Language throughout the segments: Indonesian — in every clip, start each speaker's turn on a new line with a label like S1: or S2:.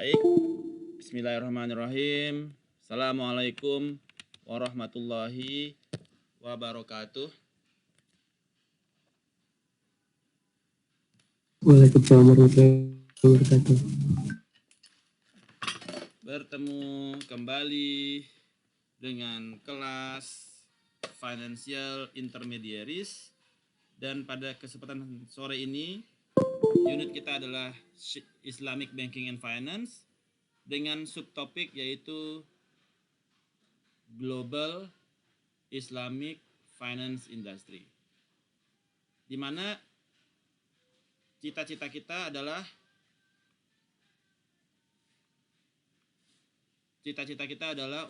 S1: Baik, bismillahirrahmanirrahim. Assalamualaikum warahmatullahi wabarakatuh.
S2: Waalaikumsalam warahmatullahi wabarakatuh.
S1: Bertemu kembali dengan kelas Financial Intermediaries, dan pada kesempatan sore ini unit kita adalah Islamic Banking and Finance dengan subtopik yaitu Global Islamic Finance Industry, di mana cita-cita kita adalah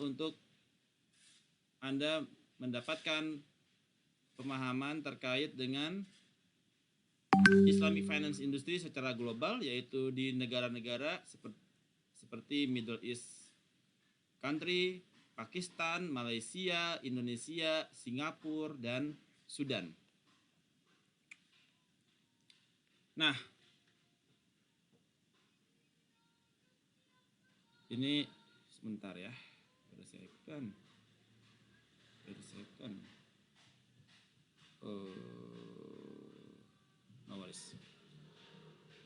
S1: untuk Anda mendapatkan pemahaman terkait dengan Islamic Finance Industry secara global, yaitu di negara-negara seperti Middle East country, Pakistan, Malaysia, Indonesia, Singapura, dan Sudan. Nah, ini sebentar ya, bersihkan. No worries.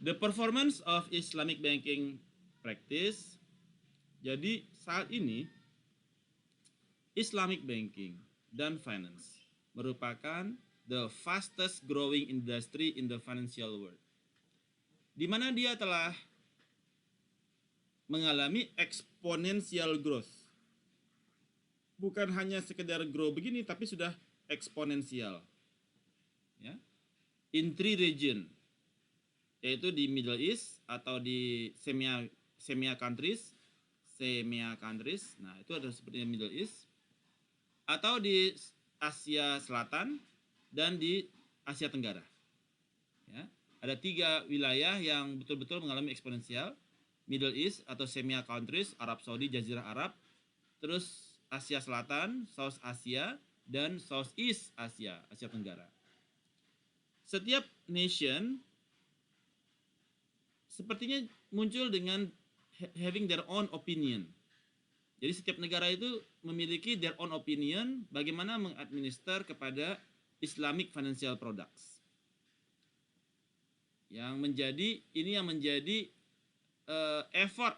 S1: The performance of Islamic banking practice. Jadi saat ini Islamic banking dan finance merupakan the fastest growing industry in the financial world, di mana dia telah mengalami exponential growth. Bukan hanya sekedar grow begini, tapi sudah eksponensial. Ya. In 3 region, yaitu di Middle East atau di SEMEA countries. Nah, itu ada seperti Middle East, atau di Asia Selatan dan di Asia Tenggara. Ya. Ada 3 wilayah yang betul-betul mengalami eksponensial. Middle East atau SEMEA countries, Arab Saudi, Jazirah Arab, terus Asia Selatan, South Asia, dan Southeast Asia, Asia Tenggara. Setiap nation sepertinya muncul dengan having their own opinion. Jadi setiap negara itu memiliki their own opinion bagaimana mengadminister kepada Islamic financial products. Yang menjadi effort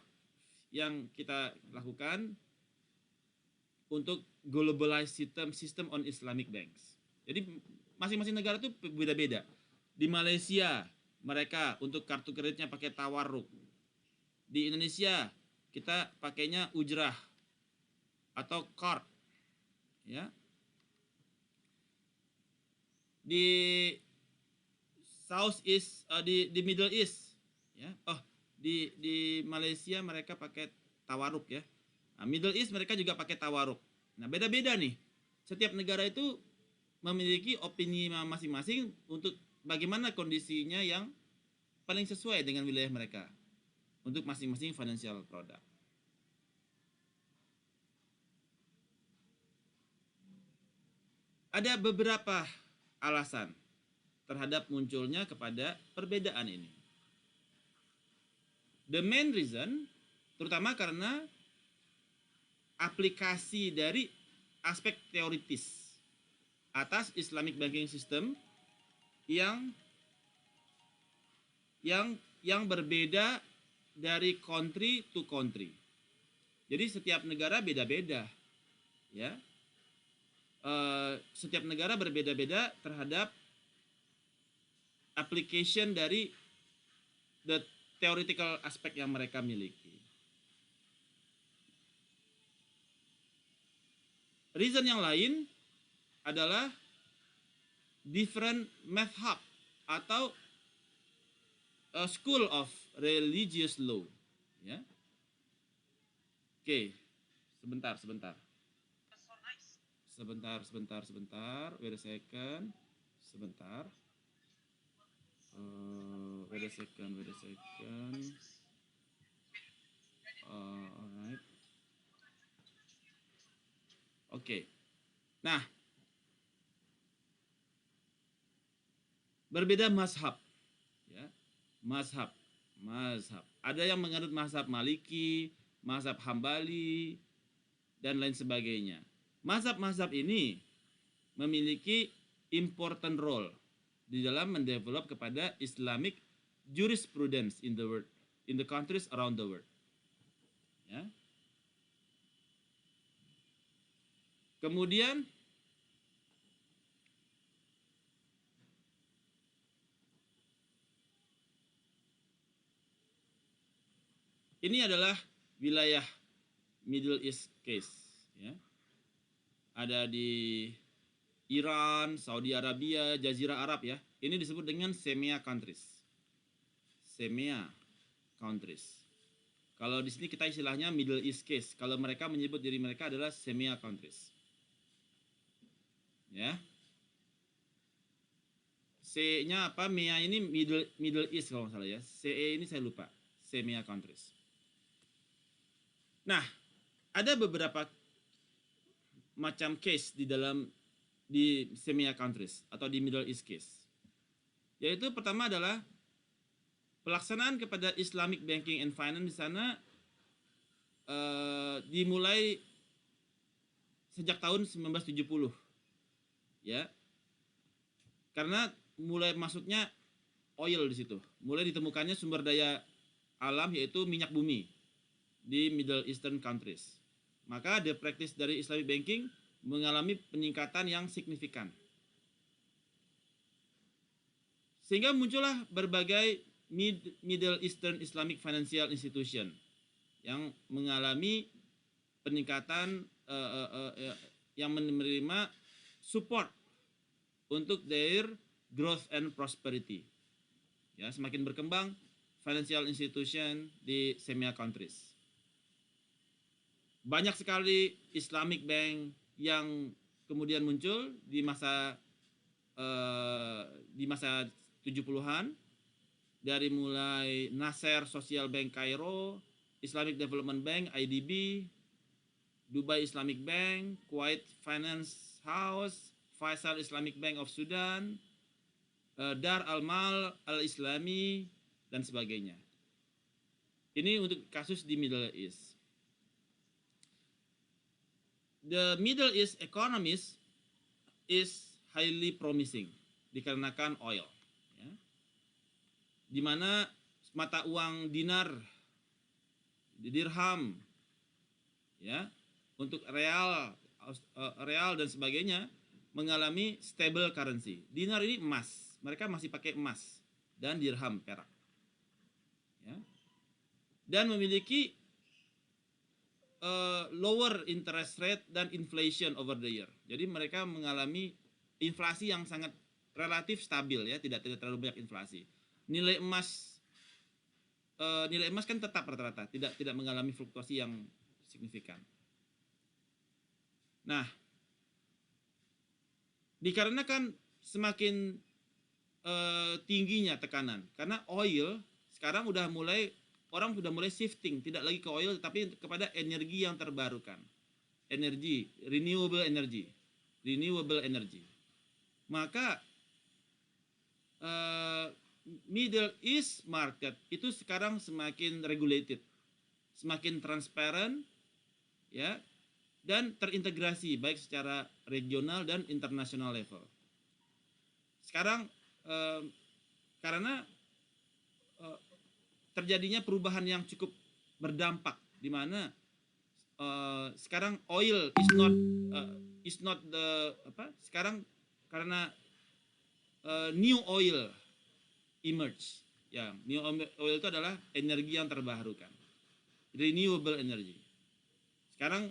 S1: yang kita lakukan untuk globalized system on Islamic banks. Jadi masing-masing negara itu beda-beda. Di Malaysia mereka untuk kartu kreditnya pakai tawarruk. Di Indonesia kita pakainya ujrah atau card. Ya. Di Southeast, di Middle East, ya. Di Malaysia mereka pakai tawarruk ya. Nah, Middle East mereka juga pakai tawaruk. Nah, beda-beda nih. Setiap negara itu memiliki opini masing-masing untuk bagaimana kondisinya yang paling sesuai dengan wilayah mereka untuk masing-masing financial product. Ada beberapa alasan terhadap munculnya kepada perbedaan ini. The main reason, terutama karena aplikasi dari aspek teoritis atas Islamic banking system yang berbeda dari country to country. Jadi setiap negara beda-beda, ya. Setiap negara berbeda-beda terhadap application dari the theoretical aspek yang mereka miliki. Reason yang lain adalah different madhab atau school of religious law. Ya. Oke, sebentar. Wait a second. Alright. Oke. Nah, berbeda mazhab, ya. Mazhab. Mazhab. Ada yang menganut mazhab Maliki, mazhab Hambali, dan lain sebagainya. Mazhab-mazhab ini memiliki important role di dalam mendevelop kepada Islamic jurisprudence in the world, in the countries around the world. Ya. Kemudian ini adalah wilayah Middle East case, ya. Ada di Iran, Saudi Arabia, Jazirah Arab, ya. Ini disebut dengan Shemia countries. Shemia countries. Kalau di sini kita istilahnya Middle East case. Kalau mereka menyebut diri mereka adalah Shemia countries. Ya. C-nya apa? MEA ini Middle East kalau nggak salah, ya. CE ini saya lupa. Shemia countries. Nah, ada beberapa macam case di Shemia countries atau di Middle East case. Yaitu pertama adalah pelaksanaan kepada Islamic banking and finance di sana dimulai sejak tahun 1970. Ya. Karena mulai masuknya oil di situ. Mulai ditemukannya sumber daya alam yaitu minyak bumi di Middle Eastern countries. Maka the practice dari Islamic banking mengalami peningkatan yang signifikan. Sehingga muncullah berbagai Middle Eastern Islamic Financial Institution yang mengalami peningkatan yang menerima support untuk their growth and prosperity. Ya, semakin berkembang financial institution di Shemia countries. Banyak sekali Islamic bank yang kemudian muncul di masa 70-an, dari mulai Nasser Social Bank Cairo, Islamic Development Bank IDB, Dubai Islamic Bank, Kuwait Finance House, Faisal Islamic Bank of Sudan, Dar Al-Mal Al-Islami, dan sebagainya. Ini untuk kasus di Middle East. The Middle East economies is highly promising dikarenakan oil, ya. Di mana mata uang dinar, dirham, ya, untuk real dan sebagainya mengalami stable currency. Dinar ini emas, mereka masih pakai emas, dan dirham perak, ya. Dan memiliki lower interest rate dan inflation over the year. Jadi mereka mengalami inflasi yang sangat relatif stabil, ya, tidak terlalu banyak inflasi. Nilai emas kan tetap rata-rata, tidak mengalami fluktuasi yang signifikan. Nah, dikarenakan semakin tingginya tekanan, karena oil sekarang orang sudah mulai shifting, tidak lagi ke oil tapi kepada energi yang terbarukan, renewable energy. Maka Middle East market itu sekarang semakin regulated, semakin transparent, ya, dan terintegrasi baik secara regional dan internasional level. Sekarang karena terjadinya perubahan yang cukup berdampak, di mana sekarang oil is not the sekarang karena new oil emerge, ya. New oil itu adalah energi yang terbarukan, renewable energy. Sekarang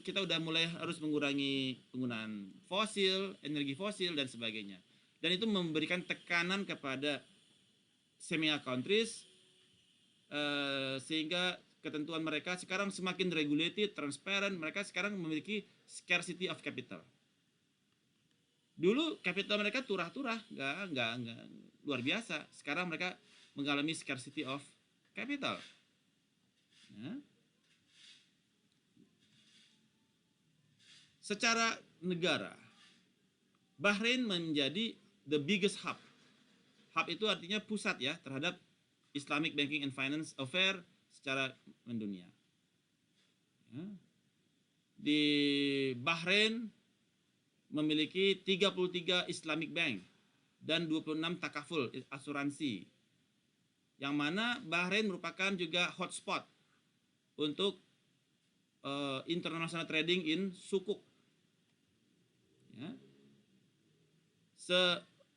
S1: kita udah mulai harus mengurangi penggunaan energi fosil dan sebagainya, dan itu memberikan tekanan kepada Shemia countries, sehingga ketentuan mereka sekarang semakin regulated, transparent. Mereka sekarang memiliki scarcity of capital. Dulu capital mereka turah-turah, nggak luar biasa. Sekarang mereka mengalami scarcity of capital. Ya. Secara negara, Bahrain menjadi the biggest hub. Hub itu artinya pusat, ya, terhadap Islamic Banking and Finance Affair secara mendunia. Ya. Di Bahrain memiliki 33 Islamic Bank dan 26 takaful asuransi. Yang mana Bahrain merupakan juga hotspot untuk international trading in sukuk. Ya.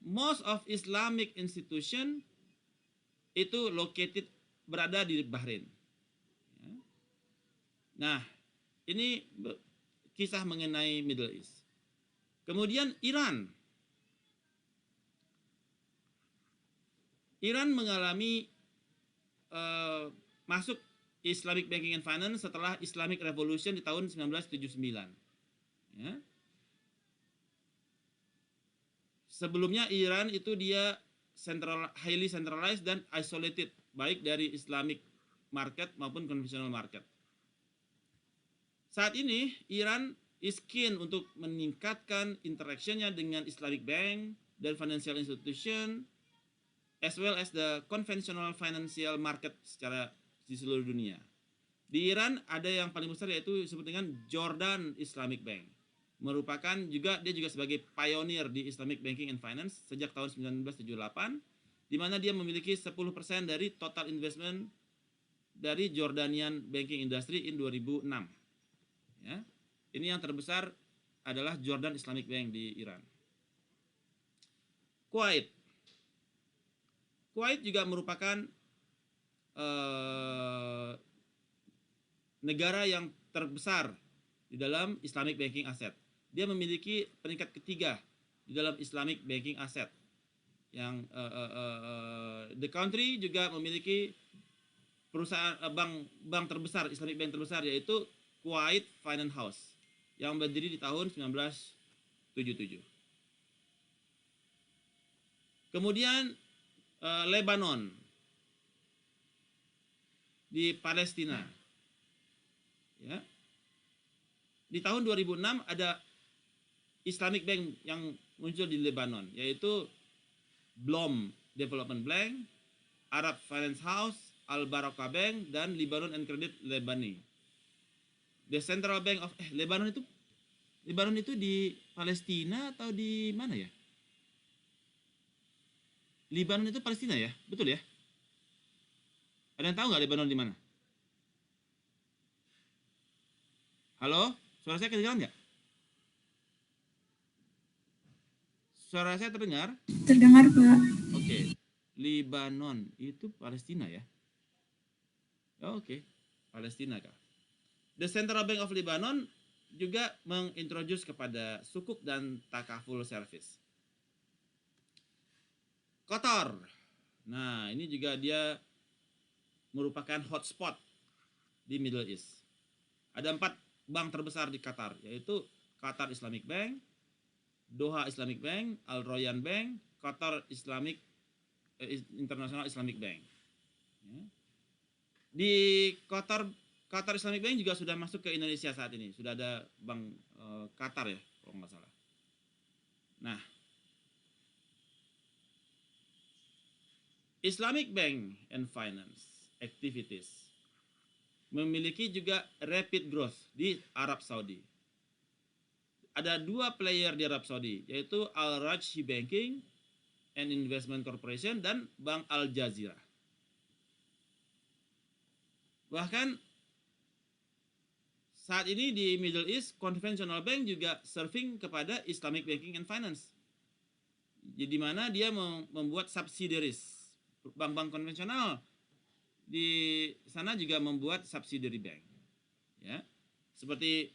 S1: Most of Islamic institution itu located berada di Bahrain. Ya. Nah, ini kisah mengenai Middle East. Kemudian Iran mengalami masuk Islamic Banking and Finance setelah Islamic Revolution di tahun 1979. Ya. Sebelumnya Iran itu dia highly centralized dan isolated, baik dari Islamic market maupun conventional market. Saat ini Iran is keen untuk meningkatkan interaksinya dengan Islamic Bank dan financial institution, as well as the conventional financial market secara di seluruh dunia. Di Iran ada yang paling besar yaitu disebut dengan Jordan Islamic Bank. Merupakan dia juga sebagai pioneer di Islamic Banking and Finance sejak tahun 1978, di mana dia memiliki 10% dari total investment dari Jordanian banking industry in 2006. Ya. Ini yang terbesar adalah Jordan Islamic Bank di Iran. Kuwait juga merupakan negara yang terbesar di dalam Islamic Banking Asset. Dia memiliki peringkat ketiga di dalam Islamic Banking Asset. Yang the country juga memiliki perusahaan bank terbesar, Islamic Bank terbesar, yaitu Kuwait Finance House yang berdiri di tahun 1977. Kemudian Lebanon di Palestina. Ya. Di tahun 2006 ada Islamic Bank yang muncul di Lebanon, yaitu Blom Development Bank, Arab Finance House, Al Barakah Bank, dan Lebanon and Credit Lebanese. The Central Bank of Lebanon itu di Palestina atau di mana ya? Lebanon itu Palestina ya, betul ya? Ada yang tahu nggak Lebanon di mana? Halo, suara saya kedengaran nggak? Suara saya terdengar?
S3: Terdengar, Pak.
S1: Oke. Lebanon itu Palestina ya? Oke. Palestina kah? The Central Bank of Lebanon juga mengintroduce kepada sukuk dan takaful service. Qatar. Nah, ini juga dia merupakan hotspot di Middle East. Ada 4 bank terbesar di Qatar, yaitu Qatar Islamic Bank, Doha Islamic Bank, Al Royan Bank, Qatar International Islamic Bank. Ya. Di Qatar Islamic Bank juga sudah masuk ke Indonesia saat ini. Sudah ada bank Qatar ya, kalau nggak salah. Nah, Islamic Bank and Finance Activities memiliki juga rapid growth di Arab Saudi. Ada 2 player di Arab Saudi, yaitu Al Rajhi Banking and Investment Corporation dan Bank Al Jazeera. Bahkan saat ini di Middle East, conventional bank juga serving kepada Islamic Banking and Finance. Jadi mana dia membuat subsidiaries. Bank-bank konvensional di sana juga membuat subsidiary bank. Ya. Seperti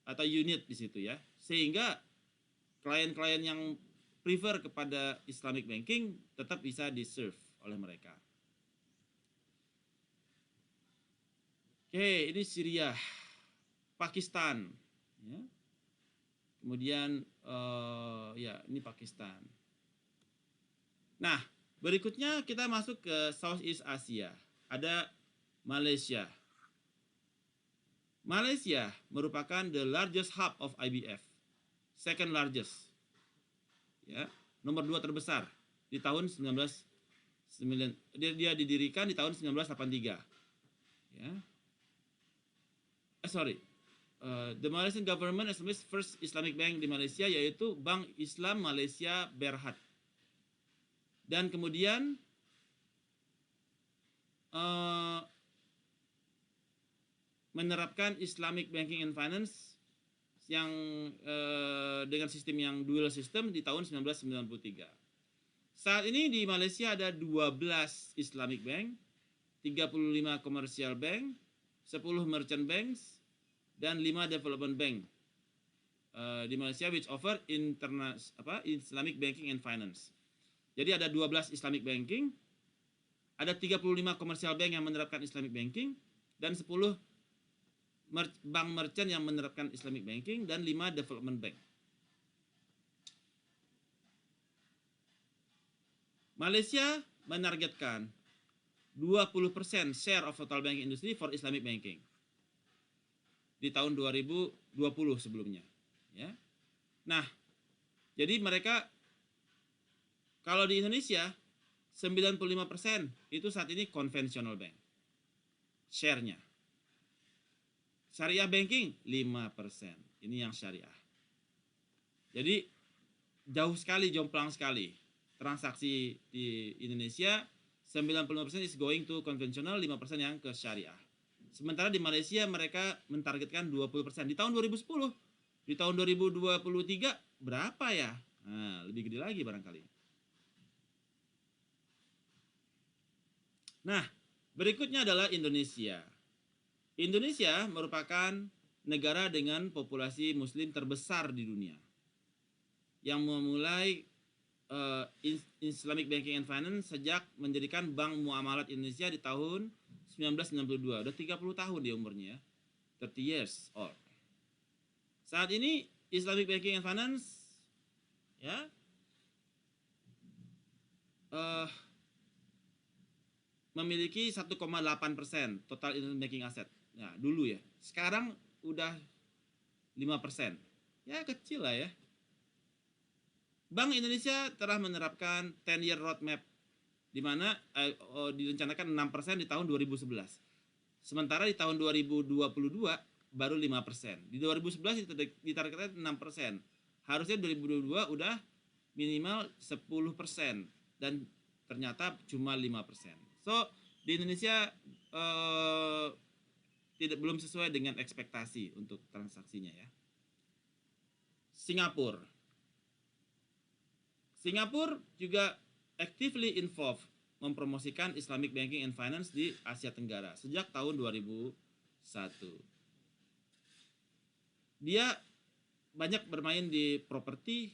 S1: atau unit di situ ya, sehingga klien-klien yang prefer kepada Islamic banking tetap bisa di-serve oleh mereka. Oke, ini Syria, Pakistan, ya. Kemudian ya ini Pakistan. Nah, berikutnya kita masuk ke Southeast Asia. Ada Malaysia. Malaysia merupakan the largest hub of IBF, second largest, ya, nomor 2 terbesar di tahun 19 Dia didirikan di tahun 1983. Ya. The Malaysian government established first Islamic bank di Malaysia, yaitu Bank Islam Malaysia Berhad. Dan kemudian menerapkan Islamic Banking and Finance yang dengan sistem yang dual system di tahun 1993. Saat ini di Malaysia ada 12 Islamic Bank, 35 Commercial Bank, 10 Merchant Banks, dan 5 Development Bank di Malaysia which offer Islamic Banking and Finance. Jadi ada 12 Islamic Banking, ada 35 Commercial Bank yang menerapkan Islamic Banking, dan 10 bank merchant yang menerapkan Islamic Banking, dan 5 Development Bank. Malaysia menargetkan 20% share of total banking industry for Islamic banking di tahun 2020 sebelumnya, ya. Nah, jadi mereka kalau di Indonesia 95% itu saat ini konvensional bank share-nya. Syariah banking 5%. Ini yang syariah. Jadi jauh sekali, jomplang sekali. Transaksi di Indonesia 95% is going to konvensional, 5% yang ke syariah. Sementara di Malaysia mereka mentargetkan 20%. Di tahun 2010, di tahun 2023 berapa ya? Nah, lebih gede lagi barangkali. Nah, berikutnya adalah Indonesia. Indonesia merupakan negara dengan populasi muslim terbesar di dunia yang memulai Islamic Banking and Finance sejak mendirikan Bank Muamalat Indonesia di tahun 1992. Udah 30 tahun dia umurnya, 30 years old. Saat ini Islamic Banking and Finance ya memiliki 1,8% total Islamic banking asset. Nah, dulu ya. Sekarang udah 5%. Ya kecil lah ya. Bank Indonesia telah menerapkan 10-year roadmap di mana direncanakan 6% di tahun 2011. Sementara di tahun 2022 baru 5%. Di 2011 ditargetkan 6%. Harusnya 2022 udah minimal 10% dan ternyata cuma 5%. So, di Indonesia belum sesuai dengan ekspektasi untuk transaksinya ya. Singapura juga actively involved mempromosikan Islamic Banking and Finance di Asia Tenggara sejak tahun 2001. Dia banyak bermain di properti,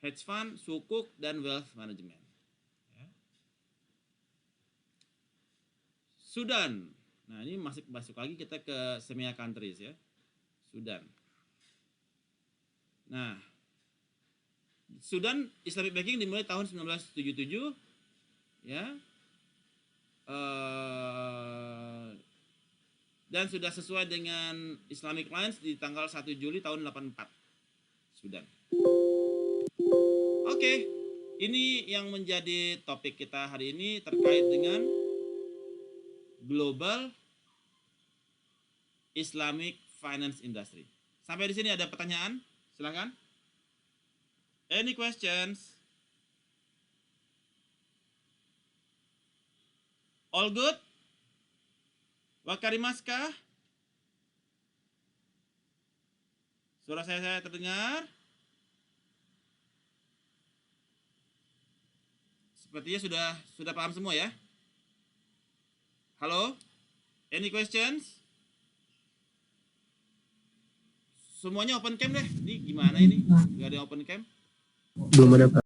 S1: hedge fund, sukuk, dan wealth management. Sudan. Nah, ini masuk lagi kita ke SEMEA countries ya. Sudan. Nah, Sudan Islamic Banking dimulai tahun 1977 ya. Dan sudah sesuai dengan Islamic Lines di tanggal 1 Juli tahun 84. Sudan. Oke, ini yang menjadi topik kita hari ini terkait dengan Global Islamic Finance Industry. Sampai di sini ada pertanyaan? Silakan. Any questions? All good? Wakarimaska? Suara saya terdengar? Sepertinya sudah paham semua ya? Halo? Any questions? Semuanya open cam deh. Ini gimana ini? Gak ada open cam?
S2: Belum ada, Pak.